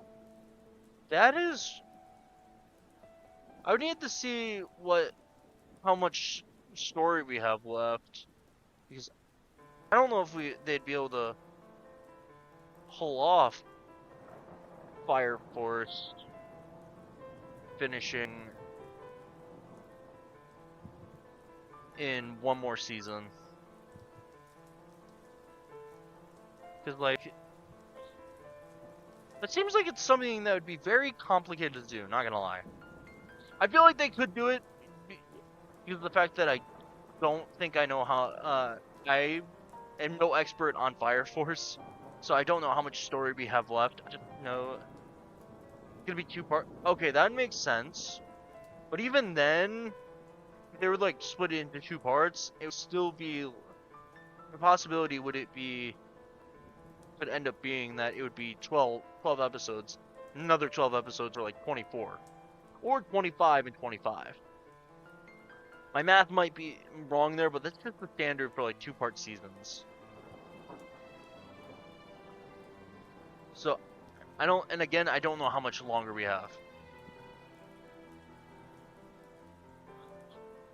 That is... I would need to see how much story we have left. Because I don't know if they'd be able to pull off Fire Force finishing in one more season. Because, like, it seems like it's something that would be very complicated to do, not gonna lie. I feel like they could do it because of the fact that I don't think I know how, I am no expert on Fire Force, so I don't know how much story we have left. I just know it's gonna be 2 parts. Okay, that makes sense. But even then, if they would like split it into 2 parts, it would still be the possibility would end up being that it would be 12 episodes. Another 12 episodes are like 24. Or 25 and 25. My math might be wrong there, but that's just the standard for like 2-part seasons. So, I don't know how much longer we have.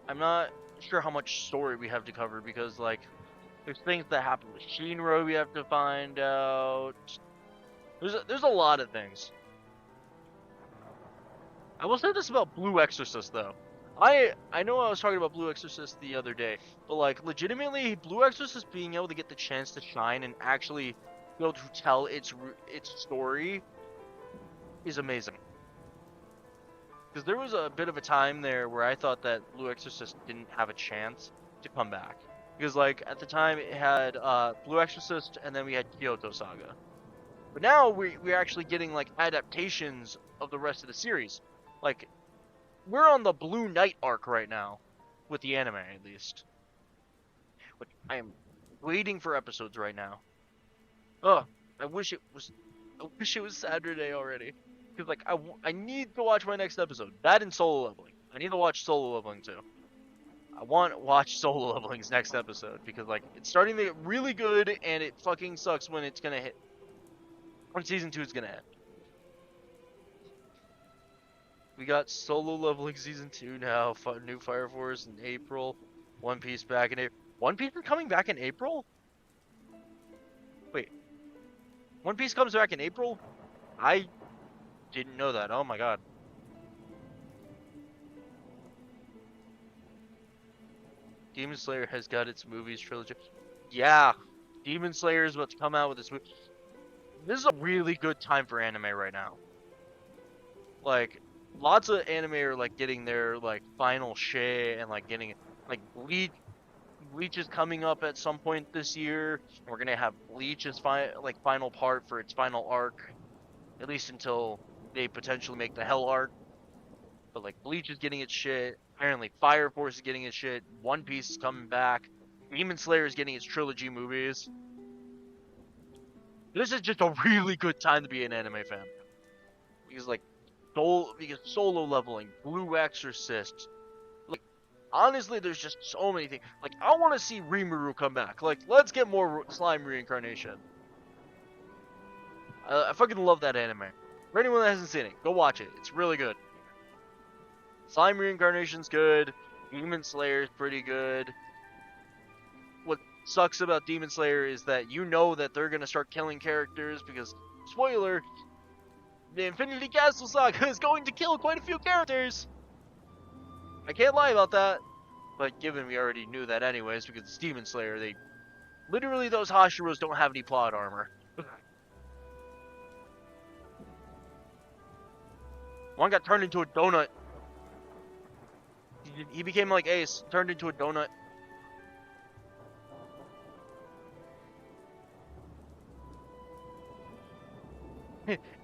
I'm not sure how much story we have to cover because, like, there's things that happen with Shinra we have to find out. There's a lot of things. I will say this about Blue Exorcist, though. I know I was talking about Blue Exorcist the other day, but like legitimately, Blue Exorcist being able to get the chance to shine and actually be able to tell its story is amazing. Because there was a bit of a time there where I thought that Blue Exorcist didn't have a chance to come back. Because like at the time it had Blue Exorcist and then we had Kyoto Saga. But now we're actually getting like adaptations of the rest of the series. Like we're on the Blue Knight arc right now, with the anime at least. Which I am waiting for episodes right now. Oh, I wish it was. I wish it was Saturday already. Because like I need to watch my next episode. That and Solo Leveling. I need to watch Solo Leveling too. I want to watch Solo Leveling's next episode because like it's starting to get really good and it fucking sucks when it's gonna hit. When season 2 is gonna end. We got Solo Leveling season 2 now. New Fire Force in April. One Piece back in April. One Piece is coming back in April? Wait. One Piece comes back in April? I didn't know that. Oh my god. Demon Slayer has got its movies trilogy. Yeah. Demon Slayer is about to come out with its movie. This is a really good time for anime right now. Like, lots of anime are like getting their like final shit and like getting like Bleach is coming up at some point this year. We're gonna have Bleach's final part for its final arc, at least until they potentially make the Hell arc. But like Bleach is getting its shit. Apparently Fire Force is getting its shit. One Piece is coming back. Demon Slayer is getting its trilogy movies. This is just a really good time to be an anime fan because like Solo Leveling, Blue Exorcist. Like honestly, there's just so many things. Like I want to see Rimuru come back. Like let's get more slime reincarnation. I fucking love that anime. For anyone that hasn't seen it, go watch it. It's really good. Slime reincarnation's good. Demon Slayer's pretty good. What sucks about Demon Slayer is that you know that they're gonna start killing characters because, spoiler, the Infinity Castle Saga is going to kill quite a few characters. I can't lie about that. But given we already knew that anyways, because it's Demon Slayer, they literally those Hashiros don't have any plot armor. One got turned into a donut. He became like Ace, turned into a donut.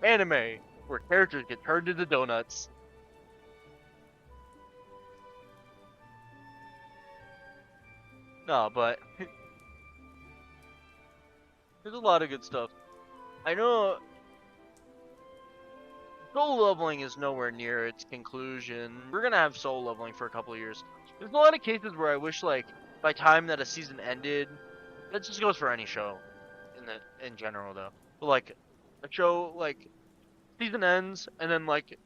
Anime, where characters get turned into donuts. No, but there's a lot of good stuff. I know Soul Leveling is nowhere near its conclusion. We're gonna have Soul Leveling for a couple of years. There's a lot of cases where I wish, like, by time that a season ended, that just goes for any show, in general though. But like, a show like season ends, and then like,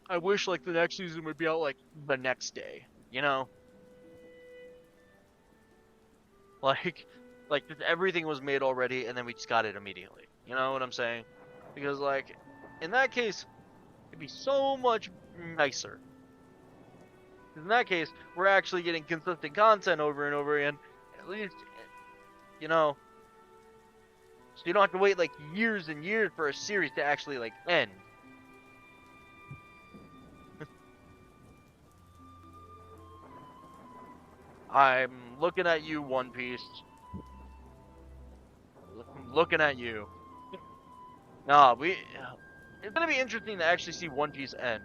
I wish like the next season would be out like the next day, you know? Like, like just everything was made already, and then we just got it immediately. You know what I'm saying? Because like, in that case, it'd be so much nicer. In that case, we're actually getting consistent content over and over again. At least, you know, so you don't have to wait like years and years for a series to actually like end. I'm looking at you, One Piece. I'm looking at you. Nah, it's gonna be interesting to actually see One Piece end.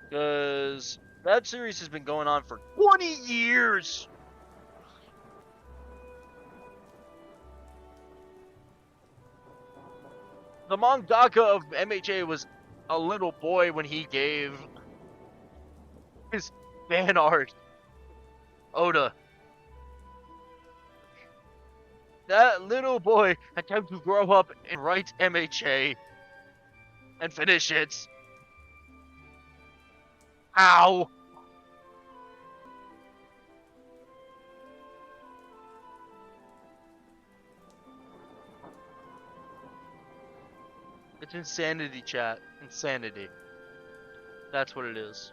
Because that series has been going on for 20 years! The mangaka of MHA was a little boy when he gave his fan art. Oda. That little boy had time to grow up and write MHA and finish it. How? It's insanity, chat. Insanity. That's what it is.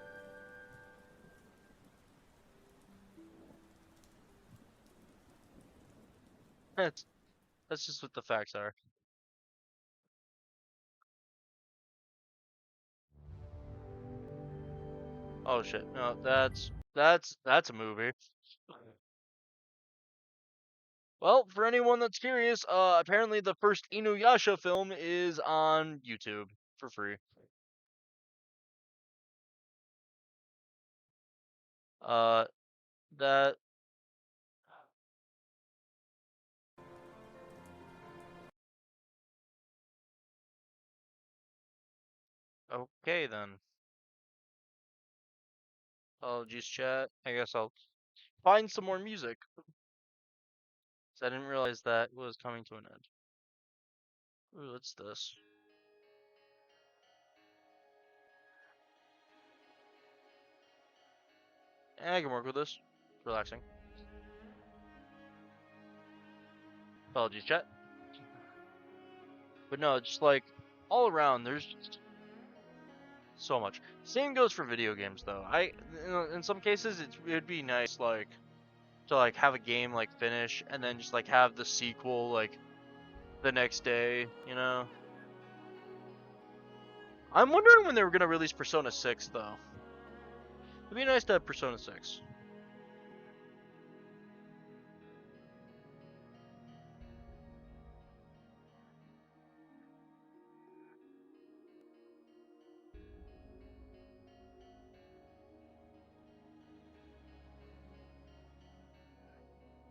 That's just what the facts are. Oh shit. No, that's a movie. Well, for anyone that's curious, apparently the first Inuyasha film is on YouTube for free. Uh, that okay then. I'll just chat. I guess I'll find some more music. 'Cause I didn't realize that was coming to an end. Ooh, what's this? I can work with this. Relaxing. Apologies, chat. But no, just like all around, there's just so much. Same goes for video games, though. In some cases, it'd be nice, like, to like have a game like finish and then just like have the sequel like the next day. You know. I'm wondering when they were gonna release Persona 6, though. It'd be nice to have Persona 6.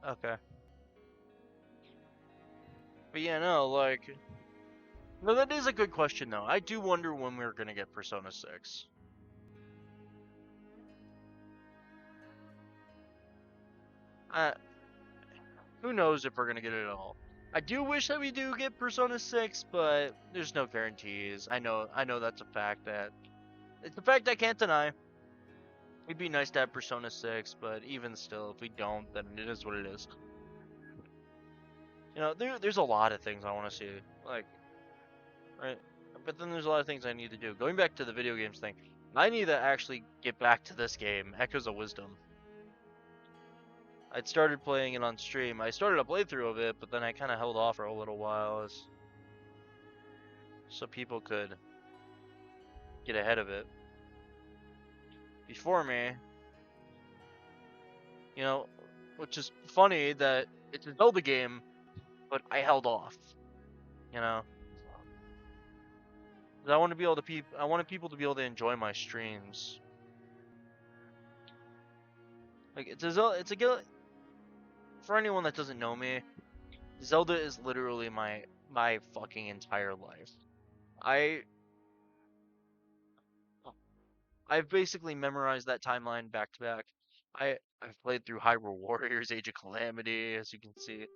Okay. But yeah, no, like, no, that is a good question though. I do wonder when we're gonna get Persona 6. Uh, who knows if we're gonna get it at all. I do wish that we do get Persona 6, but there's no guarantees. I know that's a fact that it's a fact I can't deny. It'd be nice to have Persona 6, but even still, if we don't, then it is what it is. You know, there's a lot of things I want to see, like, right? But then there's a lot of things I need to do. Going back to the video games thing, I need to actually get back to this game, Echoes of Wisdom. I'd started playing it on stream. I started a playthrough of it, but then I kind of held off for a little while so people could get ahead of it before me. You know, which is funny that it's a Zelda game, but I held off. You know, 'cause I want to be able to I wanted people to be able to enjoy my streams. Like it's a for anyone that doesn't know me, Zelda is literally my fucking entire life. I've basically memorized that timeline back to back. I've played through Hyrule Warriors, Age of Calamity, as you can see.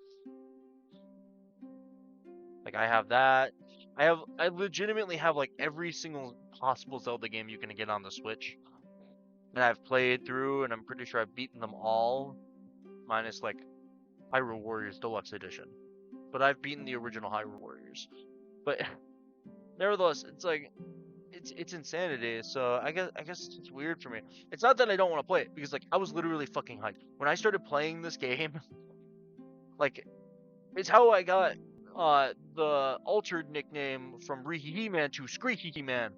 Like I have that. I legitimately have like every single possible Zelda game you can get on the Switch. And I've played through and I'm pretty sure I've beaten them all. Minus like Hyrule Warriors Deluxe Edition. But I've beaten the original Hyrule Warriors. But nevertheless, it's like it's insanity. So I guess it's weird for me. It's not that I don't want to play it because like I was literally fucking hyped when I started playing this game. Like it's how I got the altered nickname from Rihihi Man to Screeky Man.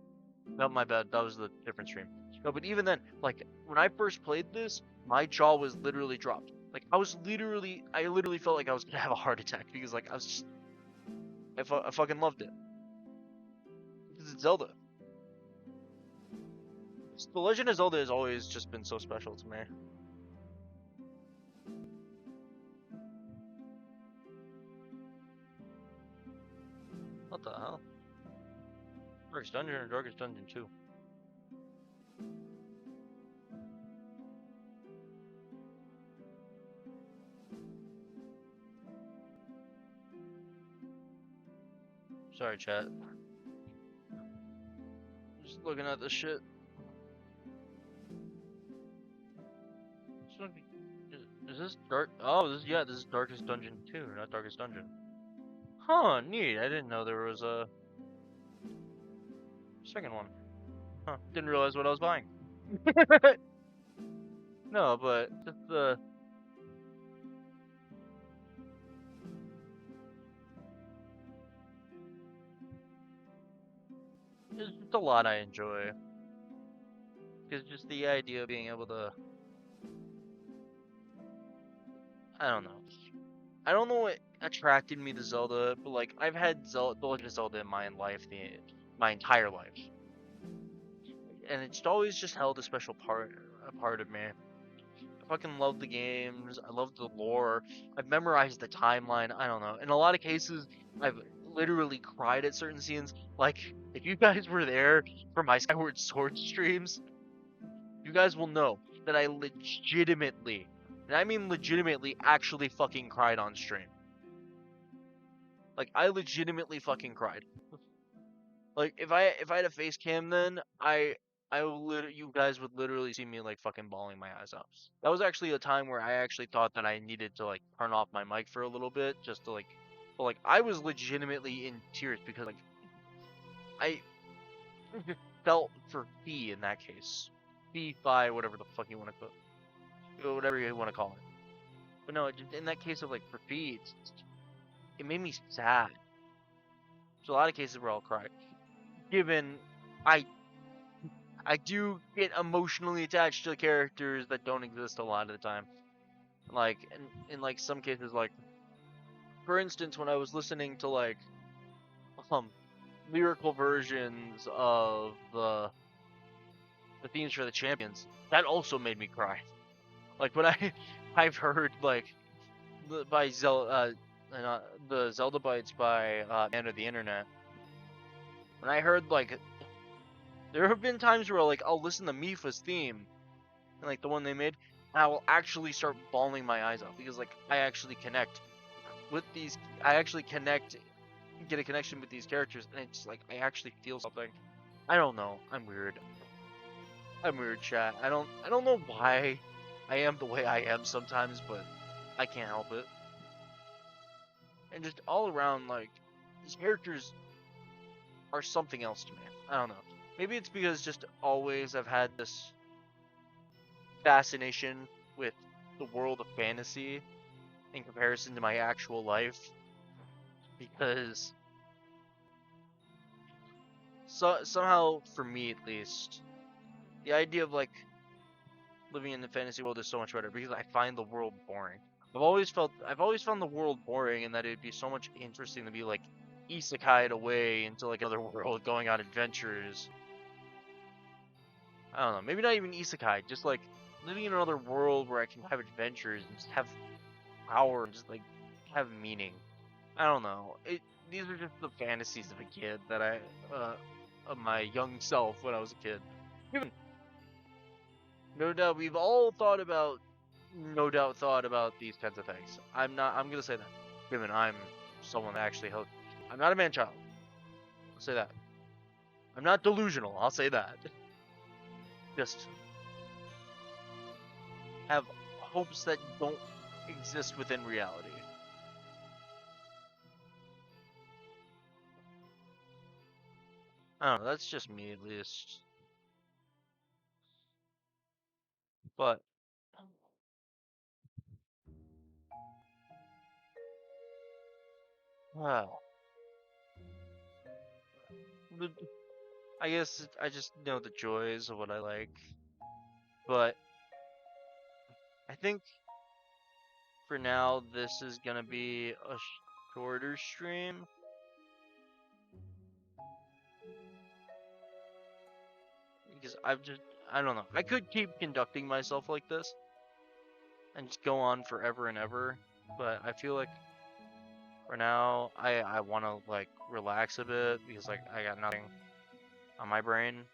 No, my bad. That was the different stream. No, but even then, like when I first played this, my jaw was literally dropped. Like I literally felt like I was gonna have a heart attack because like I fucking loved it. Because it's Zelda. The Legend of Zelda has always just been so special to me. What the hell? Darkest Dungeon or Darkest Dungeon 2? Sorry, chat. Just looking at this shit. Is this dark? Oh, this is Darkest Dungeon 2, not Darkest Dungeon. Huh, neat. I didn't know there was a second one. Huh, didn't realize what I was buying. No, but just It's just a lot I enjoy. Because just the idea of being able to, I don't know. I don't know what attracted me to Zelda, but like I've had Zelda, The Legend of Zelda in my life, my entire life, and it's always just held a part of me. I fucking love the games. I love the lore. I've memorized the timeline. I don't know. In a lot of cases, I've literally cried at certain scenes. Like, if you guys were there for my Skyward Sword streams, you guys will know that I legitimately, and I mean legitimately, actually fucking cried on stream. Like, I legitimately fucking cried. Like, if I had a face cam, then you guys would literally see me like fucking bawling my eyes out. That was actually a time where I actually thought that I needed to like turn off my mic for a little bit just to like, but like I was legitimately in tears because like I just felt for Fee in that case, Fee, Fi, whatever the fuck you want to call, whatever you want to call it. But no, just in that case of like for Fee, it made me sad. There's a lot of cases where I'll cry, given I I do get emotionally attached to characters that don't exist a lot of the time. Like in like some cases, like for instance, when I was listening to like um lyrical versions of the themes for the champions, that also made me cry. Like when I've heard like by the Zelda Bites by Man of the Internet. When I heard like there have been times where like I'll listen to Mifa's theme and like the one they made, and I will actually start bawling my eyes out because like I actually connect with these. I actually get a connection with these characters, and it's like I actually feel something. I don't know. I'm weird. I'm weird, chat. I don't know why I am the way I am sometimes, but I can't help it. And just all around, like these characters are something else to me. I don't know. Maybe it's because just always I've had this fascination with the world of fantasy in comparison to my actual life because somehow for me at least the idea of like living in the fantasy world is so much better because I find the world boring. I've always found the world boring and that it'd be so much interesting to be like isekai'd away into like another world going on adventures. I don't know, maybe not even isekai, just like living in another world where I can have adventures and just have power and just like have meaning. I don't know. These are just the fantasies of a kid that of my young self when I was a kid. Even no doubt no doubt thought about these kinds of things. I'm gonna say that. Given I'm someone that actually I'm not a man child. I'll say that. I'm not delusional. I'll say that. Just have hopes that don't exist within reality. I don't know. That's just me at least. But wow. I guess I just know the joys of what I like. But I think for now this is gonna be a shorter stream because I don't know. I could keep conducting myself like this and just go on forever and ever, but I feel like for now I want to like relax a bit because like I got nothing on my brain.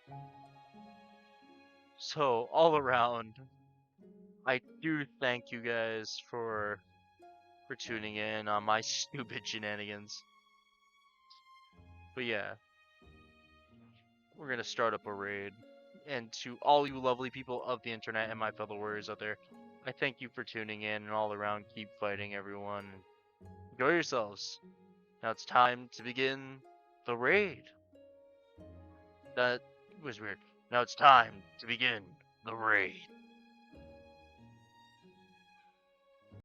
So all around, I do thank you guys for tuning in on my stupid shenanigans. But yeah, we're gonna start up a raid. And to all you lovely people of the internet and my fellow warriors out there, I thank you for tuning in and all around keep fighting everyone. Enjoy yourselves. Now it's time to begin the raid. That was weird. Now it's time to begin the raid.